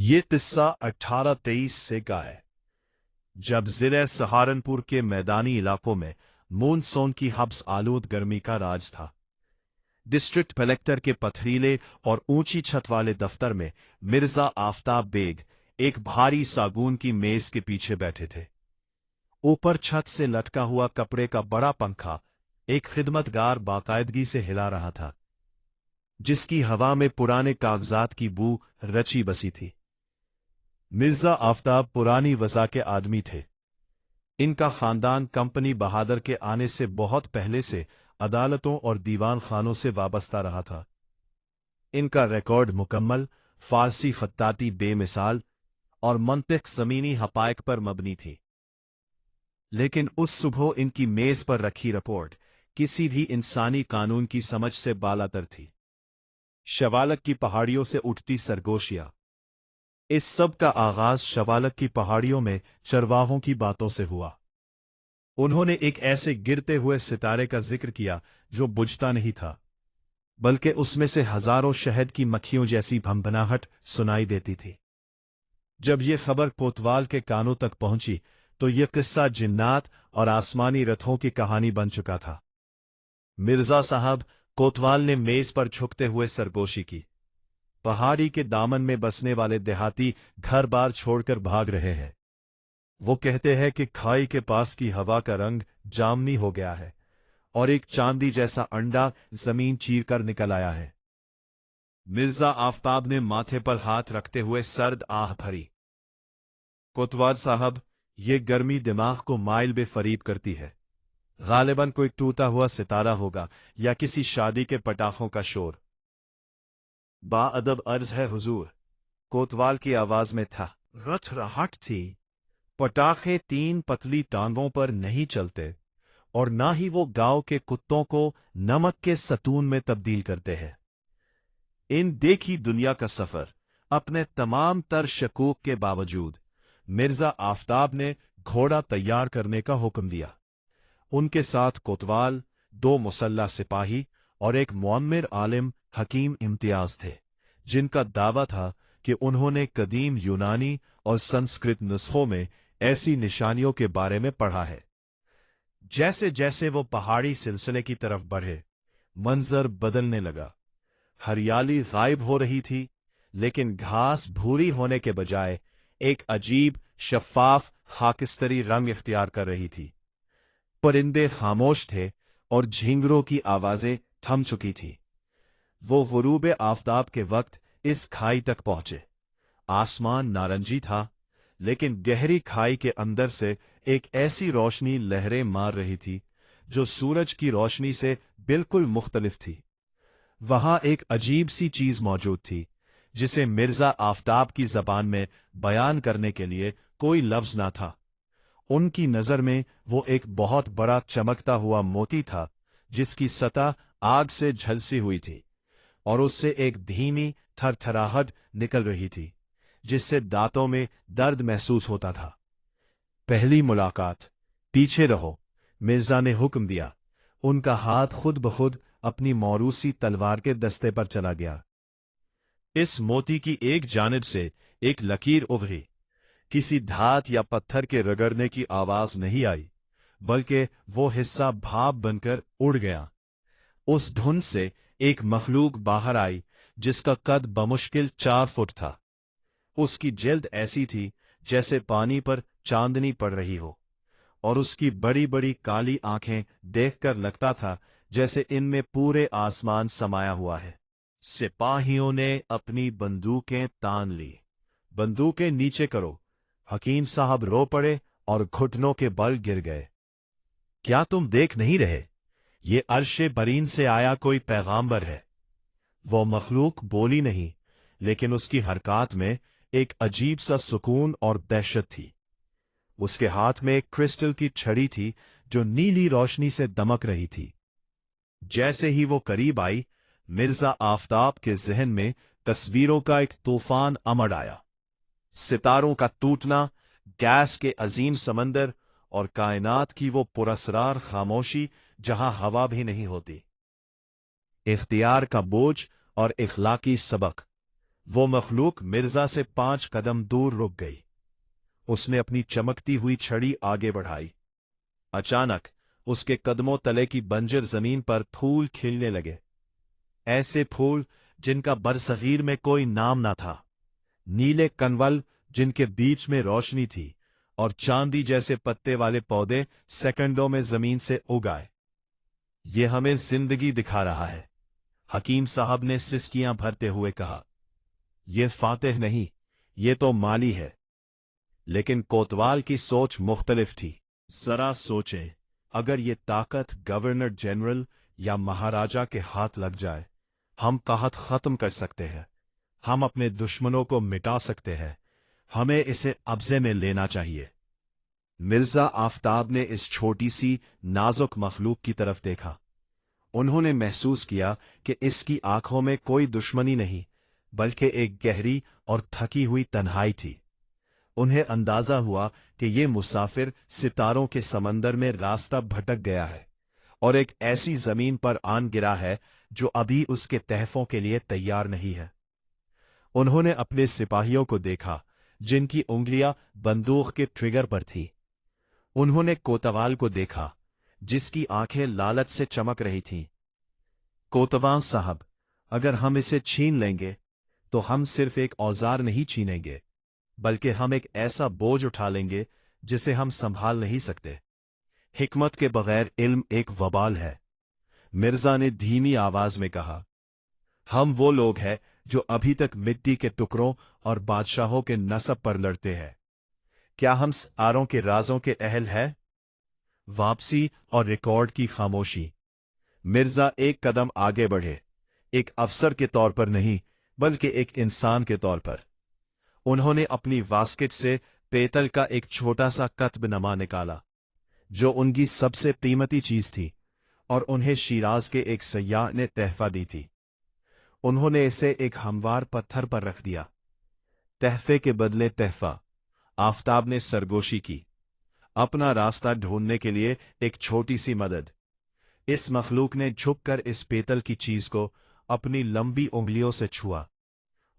ये किस्सा 1823 से का है, जब जिले सहारनपुर के मैदानी इलाकों में मानसून की हब्स आलूद गर्मी का राज था। डिस्ट्रिक्ट कलेक्टर के पथरीले और ऊंची छत वाले दफ्तर में मिर्जा आफताब बेग एक भारी सागून की मेज के पीछे बैठे थे। ऊपर छत से लटका हुआ कपड़े का बड़ा पंखा एक खिदमतगार बाकायदगी से हिला रहा था, जिसकी हवा में पुराने कागजात की बू रची बसी थी। मिर्जा आफताब पुरानी वज़ा के आदमी थे। इनका खानदान कंपनी बहादुर के आने से बहुत पहले से अदालतों और दीवान खानों से वाबस्ता रहा था। इनका रिकॉर्ड मुकम्मल, फारसी खत्ताती बेमिसाल और मंतिक ज़मीनी हक़ाइक़ पर मबनी थी। लेकिन उस सुबह इनकी मेज पर रखी रिपोर्ट किसी भी इंसानी कानून की समझ से बालातर थी। शवालक की पहाड़ियों से उठती सरगोशियां। इस सब का आगाज शवालक की पहाड़ियों में चरवाहों की बातों से हुआ। उन्होंने एक ऐसे गिरते हुए सितारे का जिक्र किया जो बुझता नहीं था, बल्कि उसमें से हजारों शहद की मक्खियों जैसी भंभनाहट सुनाई देती थी। जब ये खबर कोतवाल के कानों तक पहुंची तो यह किस्सा जिन्नात और आसमानी रथों की कहानी बन चुका था। मिर्जा साहब, कोतवाल ने मेज पर झुकते हुए सरगोशी की। पहाड़ी के दामन में बसने वाले देहाती घर बार छोड़कर भाग रहे हैं। वो कहते हैं कि खाई के पास की हवा का रंग जामनी हो गया है और एक चांदी जैसा अंडा जमीन चीर कर निकल आया है। मिर्जा आफताब ने माथे पर हाथ रखते हुए सर्द आह भरी। कोतवाल साहब, ये गर्मी दिमाग को माइल बेफरीब करती है। गालिबन कोई टूटा हुआ सितारा होगा या किसी शादी के पटाखों का शोर। बाअदब अर्ज है हुजूर, कोतवाल की आवाज में था। रट-रहाट थी। पटाखे तीन पतली टांगों पर नहीं चलते और ना ही वो गांव के कुत्तों को नमक के सतून में तब्दील करते हैं। इन देखी दुनिया का सफर अपने तमाम तर शकूक के बावजूद मिर्जा आफताब ने घोड़ा तैयार करने का हुक्म दिया। उनके साथ कोतवाल, दो मुसल्ला सिपाही और एक मुअम्मिर आलिम हकीम इम्तियाज थे, जिनका दावा था कि उन्होंने कदीम यूनानी और संस्कृत नुस्खों में ऐसी निशानियों के बारे में पढ़ा है। जैसे जैसे वो पहाड़ी सिलसिले की तरफ बढ़े, मंजर बदलने लगा। हरियाली गायब हो रही थी, लेकिन घास भूरी होने के बजाय एक अजीब शफ्फाफ खाकिस्तरी रंग इख्तियार कर रही थी। परिंदे खामोश थे और झींगरों की आवाजें थम चुकी थी। वो गुरूब आफताब के वक्त इस खाई तक पहुंचे। आसमान नारंगी था, लेकिन गहरी खाई के अंदर से एक ऐसी रोशनी लहरें मार रही थी जो सूरज की रोशनी से बिल्कुल मुख्तलिफ थी। वहां एक अजीब सी चीज मौजूद थी, जिसे मिर्जा आफताब की जबान में बयान करने के लिए कोई लफ्ज ना था। उनकी नजर में वो एक बहुत बड़ा चमकता हुआ मोती था, जिसकी सतह आग से झलसी हुई थी और उससे एक धीमी थरथराहट निकल रही थी, जिससे दांतों में दर्द महसूस होता था। पहली मुलाकात। पीछे रहो, मिर्जा ने हुक्म दिया। उनका हाथ खुद बखुद अपनी मौरूसी तलवार के दस्ते पर चला गया। इस मोती की एक जानिब से एक लकीर उभरी। किसी धात या पत्थर के रगड़ने की आवाज नहीं आई, बल्कि वो हिस्सा भाप बनकर उड़ गया। उस धुन से एक मखलूक बाहर आई, जिसका कद बमुश्किल 4 फुट था। उसकी जिल्द ऐसी थी जैसे पानी पर चांदनी पड़ रही हो, और उसकी बड़ी बड़ी काली आंखें देखकर लगता था जैसे इनमें पूरे आसमान समाया हुआ है। सिपाहियों ने अपनी बंदूकें तान ली। बंदूकें नीचे करो। हकीम साहब रो पड़े और घुटनों के बल गिर गए। क्या तुम देख नहीं रहे? ये अर्शे बरीन से आया कोई पैगाम्बर है। वो मखलूक बोली नहीं, लेकिन उसकी हरकत में एक अजीब सा सुकून और दहशत थी। उसके हाथ में एक क्रिस्टल की छड़ी थी जो नीली रोशनी से दमक रही थी। जैसे ही वो करीब आई, मिर्जा आफताब के जहन में तस्वीरों का एक तूफान अमड़ आया। सितारों का टूटना, गैस के अजीम समंदर और कायनात की वो पुरस्रार खामोशी जहां हवा भी नहीं होती। इख्तियार का बोझ और इखलाकी सबक। वो मखलूक मिर्जा से 5 कदम दूर रुक गई। उसने अपनी चमकती हुई छड़ी आगे बढ़ाई। अचानक उसके कदमों तले की बंजर जमीन पर फूल खिलने लगे, ऐसे फूल जिनका बरसगीर में कोई नाम ना था। नीले कनवल जिनके बीच में रोशनी थी, और चांदी जैसे पत्ते वाले पौधे सेकंडों में जमीन से उग आए। ये हमें जिंदगी दिखा रहा है, हकीम साहब ने सिसकियां भरते हुए कहा। ये फातिह नहीं, ये तो माली है। लेकिन कोतवाल की सोच मुख्तलिफ थी। जरा सोचें, अगर ये ताकत गवर्नर जनरल या महाराजा के हाथ लग जाए, हम कहत खत्म कर सकते हैं, हम अपने दुश्मनों को मिटा सकते हैं। हमें इसे कब्जे में लेना चाहिए। मिर्जा आफताब ने इस छोटी सी नाजुक मखलूक की तरफ देखा। उन्होंने महसूस किया कि इसकी आंखों में कोई दुश्मनी नहीं, बल्कि एक गहरी और थकी हुई तन्हाई थी। उन्हें अंदाजा हुआ कि ये मुसाफिर सितारों के समंदर में रास्ता भटक गया है और एक ऐसी जमीन पर आन गिरा है जो अभी उसके तहफों के लिए तैयार नहीं है। उन्होंने अपने सिपाहियों को देखा, जिनकी उंगलियां बंदूक के ट्रिगर पर थी। उन्होंने कोतवाल को देखा, जिसकी आंखें लालच से चमक रही थीं। कोतवाल साहब, अगर हम इसे छीन लेंगे तो हम सिर्फ एक औजार नहीं छीनेंगे, बल्कि हम एक ऐसा बोझ उठा लेंगे जिसे हम संभाल नहीं सकते। हिकमत के बगैर इल्म एक वबाल है, मिर्जा ने धीमी आवाज में कहा। हम वो लोग हैं जो अभी तक मिट्टी के टुकड़ों और बादशाहों के नसब पर लड़ते हैं। क्या हम सितारों के राजों के अहल हैं? वापसी और रिकॉर्ड की खामोशी। मिर्जा एक कदम आगे बढ़े, एक अफसर के तौर पर नहीं, बल्कि एक इंसान के तौर पर। उन्होंने अपनी वास्केट से पेतल का एक छोटा सा कत्बनमा निकाला, जो उनकी सबसे कीमती चीज थी और उन्हें शिराज के एक सयाह ने तहफा दी थी। उन्होंने इसे एक हमवार पत्थर पर रख दिया। तहफे के बदले तहफा। आफताब ने सरगोशी की, अपना रास्ता ढूंढने के लिए एक छोटी सी मदद। इस मखलूक ने झुककर इस पेतल की चीज को अपनी लंबी उंगलियों से छुआ।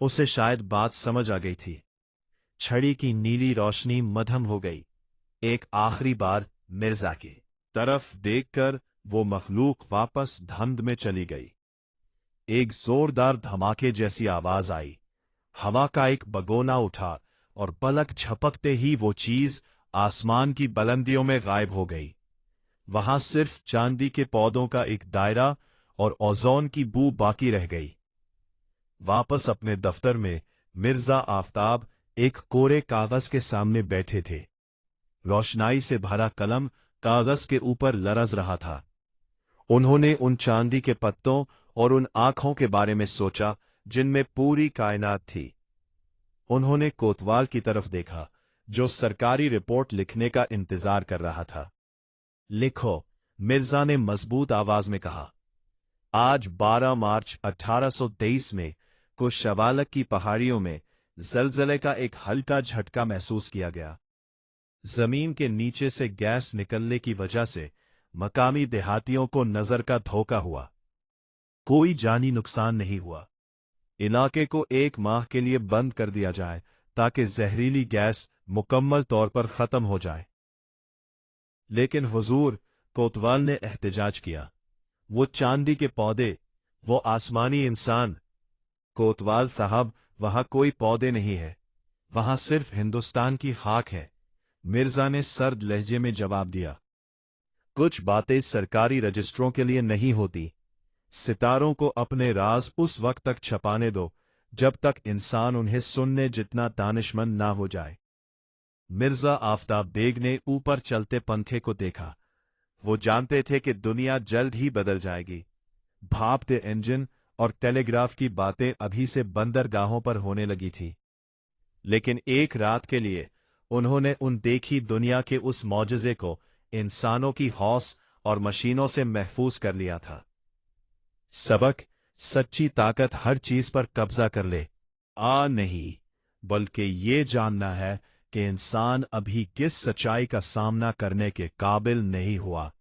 उसे शायद बात समझ आ गई थी। छड़ी की नीली रोशनी मध्यम हो गई। एक आखिरी बार मिर्जा की तरफ देखकर वो मखलूक वापस धंध में चली गई। एक जोरदार धमाके जैसी आवाज आई, हवा का एक बगोना उठा और पलक झपकते ही वो चीज आसमान की बुलंदियों में गायब हो गई। वहां सिर्फ चांदी के पौधों का एक दायरा और ओजोन की बू बाकी रह गई। वापस अपने दफ्तर में मिर्जा आफताब एक कोरे कागज के सामने बैठे थे। रोशनाई से भरा कलम कागज के ऊपर लरज रहा था। उन्होंने उन चांदी के पत्तों और उन आंखों के बारे में सोचा जिनमें पूरी कायनात थी। उन्होंने कोतवाल की तरफ देखा, जो सरकारी रिपोर्ट लिखने का इंतजार कर रहा था। लिखो, मिर्जा ने मजबूत आवाज में कहा। आज 12 मार्च 1823 में कुशवालक की पहाड़ियों में जलजले का एक हल्का झटका महसूस किया गया। जमीन के नीचे से गैस निकलने की वजह से मकामी देहातियों को नजर का धोखा हुआ। कोई जानी नुकसान नहीं हुआ। इलाके को 1 माह के लिए बंद कर दिया जाए ताकि जहरीली गैस मुकम्मल तौर पर खत्म हो जाए। लेकिन हुजूर, कोतवाल ने एहतजाज किया, वो चांदी के पौधे, वो आसमानी इंसान। कोतवाल साहब, वहां कोई पौधे नहीं है, वहां सिर्फ हिंदुस्तान की खाक है, मिर्जा ने सर्द लहजे में जवाब दिया। कुछ बातें सरकारी रजिस्ट्रों के लिए नहीं होती। सितारों को अपने राज उस वक्त तक छपाने दो जब तक इंसान उन्हें सुनने जितना दानिशमंद ना हो जाए। मिर्जा आफताब बेग ने ऊपर चलते पंखे को देखा। वो जानते थे कि दुनिया जल्द ही बदल जाएगी। भापते इंजन और टेलीग्राफ की बातें अभी से बंदरगाहों पर होने लगी थी। लेकिन एक रात के लिए उन्होंने उन देखी दुनिया के उस मौजज़े को इंसानों की हौस और मशीनों से महफूज कर लिया था। सबक, सच्ची ताकत हर चीज पर कब्जा कर ले नहीं, बल्कि ये जानना है कि इंसान अभी किस सच्चाई का सामना करने के काबिल नहीं हुआ।